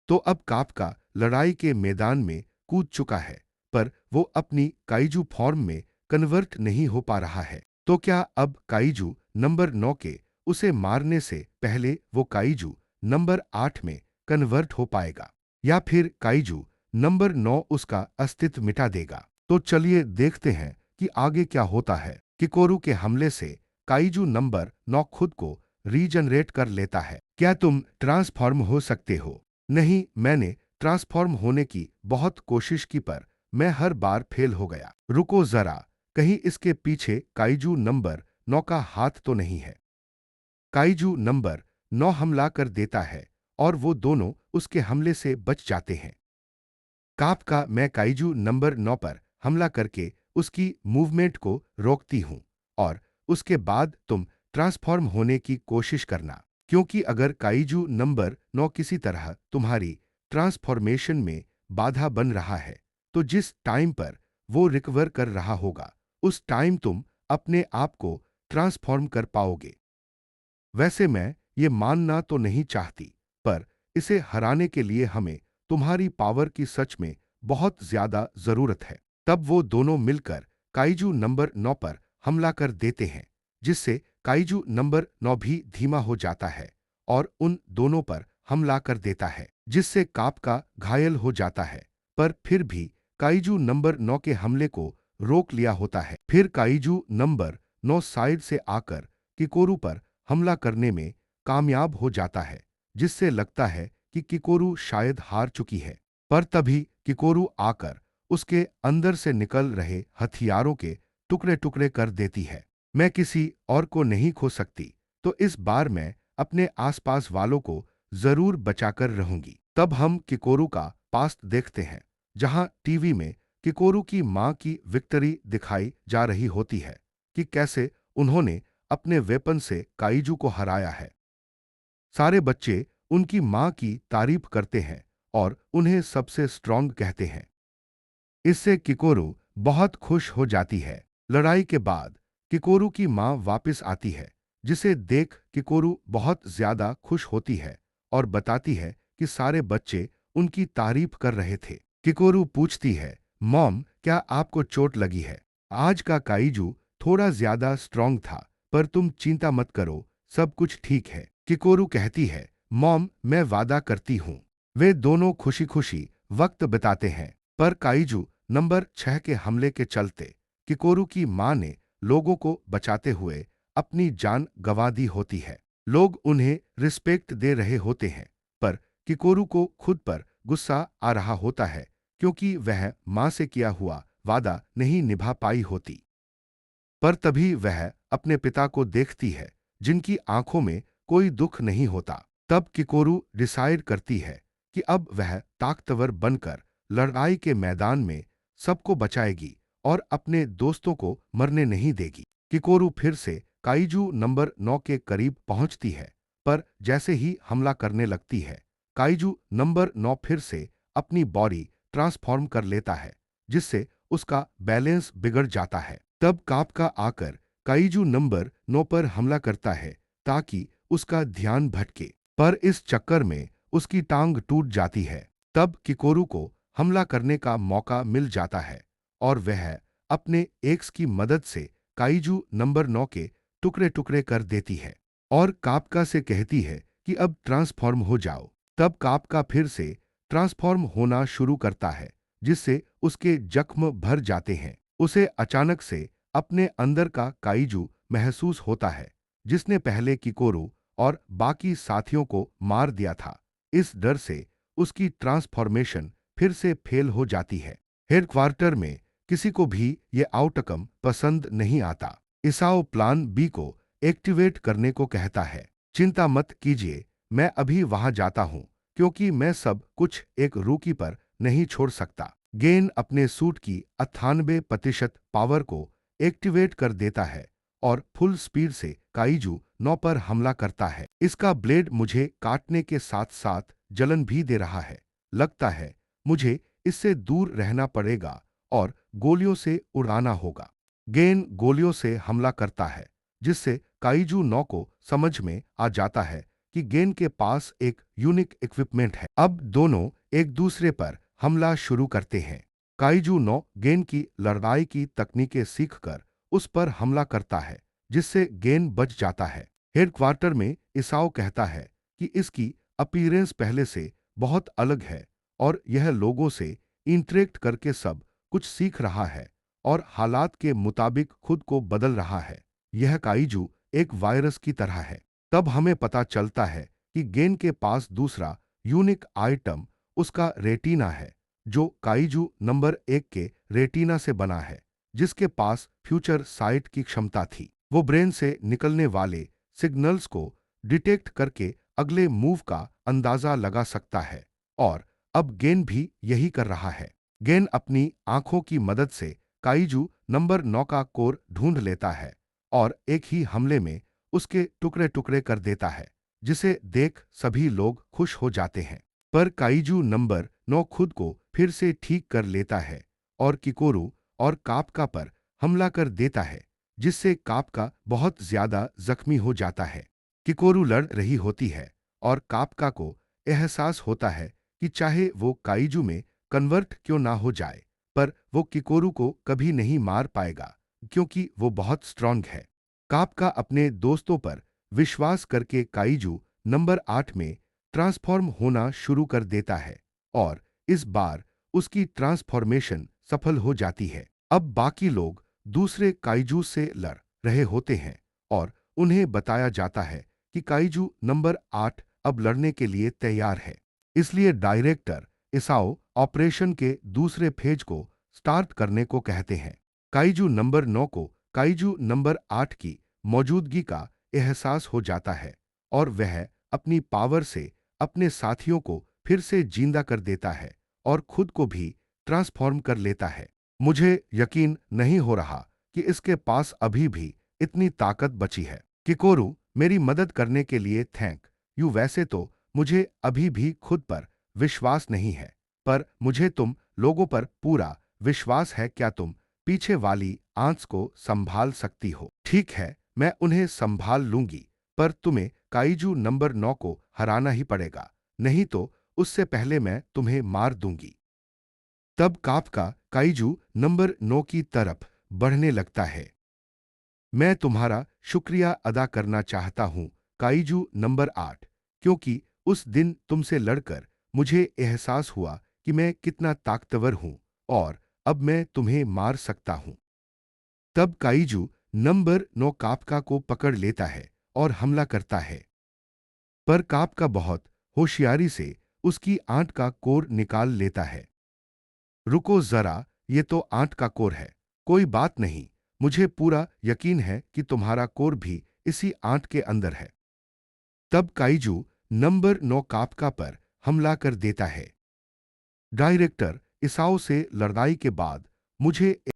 तो अब काप्का लड़ाई के मैदान में कूद चुका है, पर वो अपनी काइजू फॉर्म में कन्वर्ट नहीं हो पा रहा है। तो क्या अब काइजू नंबर 9 के उसे मारने से पहले वो काइजू नंबर 8 में कन्वर्ट हो पाएगा, या फिर काइजू नंबर 9 उसका अस्तित्व मिटा देगा? तो चलिए देखते हैं कि आगे क्या होता है। किकोरू के हमले से काइजू नंबर 9 खुद को रीजनरेट कर लेता है। क्या तुम ट्रांसफॉर्म हो सकते हो? नहीं, मैंने ट्रांसफॉर्म होने की बहुत कोशिश की, पर मैं हर बार फेल हो गया। रुको जरा, कहीं इसके पीछे काइजू नंबर 9 का हाथ तो नहीं है? काइजू नंबर 9 हमला कर देता है और वो दोनों उसके हमले से बच जाते हैं। काप्का, मैं काइजू नंबर 9 पर हमला करके उसकी मूवमेंट को रोकती हूं, और उसके बाद तुम ट्रांसफॉर्म होने की कोशिश करना, क्योंकि अगर काइजू नंबर 9 किसी तरह तुम्हारी ट्रांसफॉर्मेशन में बाधा बन रहा है, तो जिस टाइम पर वो रिकवर कर रहा होगा, उस टाइम तुम अपने आप को ट्रांसफॉर्म कर पाओगे। वैसे मैं ये मानना तो नहीं चाहती, पर इसे हराने के लिए हमें तुम्हारी पावर की सच में बहुत ज्यादा जरूरत है। तब वो दोनों मिलकर काइजू नंबर 9 पर हमला कर देते हैं, जिससे काइजू नंबर 9 भी धीमा हो जाता है और उन दोनों पर हमला कर देता है, जिससे काप्का घायल हो जाता है। पर फिर भी काइजू नंबर 9 के हमले को रोक लिया होता है। फिर काइजू नंबर 9 साइड से आकर किकोरू पर हमला करने में कामयाब हो जाता है, जिससे लगता है कि किकोरू शायद हार चुकी है। पर तभी किकोरू आकर उसके अंदर से निकल रहे हथियारों के टुकड़े टुकड़े कर देती है। मैं किसी और को नहीं खो सकती, तो इस बार मैं अपने आसपास वालों को जरूर बचाकर रहूंगी। तब हम किकोरू का पास्ट देखते हैं, जहां टीवी में किकोरू की मां की विक्ट्री दिखाई जा रही होती है कि कैसे उन्होंने अपने वेपन से काइजू को हराया है। सारे बच्चे उनकी मां की तारीफ करते हैं और उन्हें सबसे स्ट्रांग कहते हैं। इससे किकोरू बहुत खुश हो जाती है। लड़ाई के बाद किकोरू की मां वापस आती है, जिसे देख किकोरू बहुत ज्यादा खुश होती है और बताती है कि सारे बच्चे उनकी तारीफ कर रहे थे। किकोरू पूछती है, मॉम, क्या आपको चोट लगी है? आज का काइजू थोड़ा ज्यादा स्ट्रांग था, पर तुम चिंता मत करो, सब कुछ ठीक है। किकोरू कहती है, मॉम, मैं वादा करती हूं। वे दोनों खुशी खुशी वक्त बिताते हैं, पर काइजू नंबर 6 के हमले के चलते किकोरू की मां ने लोगों को बचाते हुए अपनी जान गंवा दी होती है। लोग उन्हें रिस्पेक्ट दे रहे होते हैं, पर किकोरू को खुद पर गुस्सा आ रहा होता है, क्योंकि वह मां से किया हुआ वादा नहीं निभा पाई होती। पर तभी वह अपने पिता को देखती है, जिनकी आंखों में कोई दुख नहीं होता। तब किकोरू डिसाइड करती है कि अब वह ताकतवर बनकर लड़ाई के मैदान में सबको बचाएगी और अपने दोस्तों को मरने नहीं देगी। किकोरू फिर से काइजू नंबर 9 के करीब पहुंचती है, पर जैसे ही हमला करने लगती है, काइजू नंबर 9 फिर से अपनी बॉडी ट्रांसफॉर्म कर लेता है, जिससे उसका बैलेंस बिगड़ जाता है। तब काप्का आकर काइजू नंबर 9 पर हमला करता है ताकि उसका ध्यान भटके, पर इस चक्कर में उसकी टांग टूट जाती है। तब किकोरू को हमला करने का मौका मिल जाता है और वह अपने एक्स की मदद से काइजू नंबर 9 के टुकड़े टुकड़े कर देती है और काप्का से कहती है कि अब ट्रांसफॉर्म हो जाओ। तब काप्का फिर से ट्रांसफॉर्म होना शुरू करता है, जिससे उसके जख्म भर जाते हैं। उसे अचानक से अपने अंदर का काइजू महसूस होता है, जिसने पहले किकोरू और बाकी साथियों को मार दिया था। इस डर से उसकी ट्रांसफॉर्मेशन फिर से फेल हो जाती है। हेडक्वार्टर में किसी को भी ये आउटकम पसंद नहीं आता। इसाओ प्लान बी को एक्टिवेट करने को कहता है। चिंता मत कीजिए, मैं अभी वहां जाता हूं, क्योंकि मैं सब कुछ एक रूकी पर नहीं छोड़ सकता। गेन अपने सूट की 98% पावर को एक्टिवेट कर देता है और फुल स्पीड से काइजू 9 पर हमला करता है। इसका ब्लेड मुझे काटने के साथ साथ जलन भी दे रहा है। लगता है मुझे इससे दूर रहना पड़ेगा और गोलियों से उड़ाना होगा। गेन गोलियों से हमला करता है, जिससे काइजू 9 को समझ में आ जाता है कि गेन के पास एक यूनिक इक्विपमेंट है। अब दोनों एक दूसरे पर हमला शुरू करते हैं। काइजू 9 गेन की लड़ाई की तकनीकें सीखकर उस पर हमला करता है, जिससे गेन बच जाता है। हेडक्वार्टर में इसाओ कहता है कि इसकी अपीयरेंस पहले से बहुत अलग है और यह लोगों से इंटरेक्ट करके सब कुछ सीख रहा है और हालात के मुताबिक खुद को बदल रहा है। यह काइजू एक वायरस की तरह है। तब हमें पता चलता है कि गेन के पास दूसरा यूनिक आइटम उसका रेटिना है, जो काइजू नंबर 1 के रेटिना से बना है, जिसके पास फ्यूचर साइट की क्षमता थी। वो ब्रेन से निकलने वाले सिग्नल्स को डिटेक्ट करके अगले मूव का अंदाजा लगा सकता है और अब गेन भी यही कर रहा है। गेन अपनी आंखों की मदद से काइजू नंबर 9 का कोर ढूंढ लेता है और एक ही हमले में उसके टुकड़े टुकड़े कर देता है, जिसे देख सभी लोग खुश हो जाते हैं। पर काइजू नंबर 9 खुद को फिर से ठीक कर लेता है और किकोरू और कापका पर हमला कर देता है, जिससे कापका बहुत ज्यादा जख्मी हो जाता है। किकोरू लड़ रही होती है और कापका को एहसास होता है कि चाहे वो काइजू में कन्वर्ट क्यों ना हो जाए, पर वो किकोरू को कभी नहीं मार पाएगा, क्योंकि वो बहुत स्ट्रांग है। कापका अपने दोस्तों पर विश्वास करके काइजू नंबर 8 में ट्रांसफॉर्म होना शुरू कर देता है और इस बार उसकी ट्रांसफॉर्मेशन सफल हो जाती है। अब बाकी लोग दूसरे काइजू से लड़ रहे होते हैं और उन्हें बताया जाता है कि काइजू नंबर 8 अब लड़ने के लिए तैयार है। इसलिए डायरेक्टर इसाओ ऑपरेशन के दूसरे फेज को स्टार्ट करने को कहते हैं। काइजू नंबर 9 को काइजू नंबर 8 की मौजूदगी का एहसास हो जाता है और वह अपनी पावर से अपने साथियों को फिर से जिंदा कर देता है और खुद को भी ट्रांसफॉर्म कर लेता है। मुझे यकीन नहीं हो रहा कि इसके पास अभी भी इतनी ताकत बची है। किकोरू, मेरी मदद करने के लिए थैंक यू। वैसे तो मुझे अभी भी खुद पर विश्वास नहीं है, पर मुझे तुम लोगों पर पूरा विश्वास है। क्या तुम पीछे वाली आंच को संभाल सकती हो? ठीक है, मैं उन्हें संभाल लूंगी, पर तुम्हें काइजू नंबर 9 को हराना ही पड़ेगा, नहीं तो उससे पहले मैं तुम्हें मार दूंगी। तब कापका काइजू नंबर 9 की तरफ बढ़ने लगता है। मैं तुम्हारा शुक्रिया अदा करना चाहता हूं, काइजू नंबर 8, क्योंकि उस दिन तुमसे लड़कर मुझे एहसास हुआ कि मैं कितना ताकतवर हूं और अब मैं तुम्हें मार सकता हूं। तब काइजू नंबर 9 कापका को पकड़ लेता है और हमला करता है, पर कापका बहुत होशियारी से उसकी आंट का कोर निकाल लेता है। रुको जरा, ये तो आंट का कोर है। कोई बात नहीं, मुझे पूरा यकीन है कि तुम्हारा कोर भी इसी आंट के अंदर है। तब काइजू नंबर 9 कापका पर हमला कर देता है। डायरेक्टर इसाओ से लड़ाई के बाद मुझे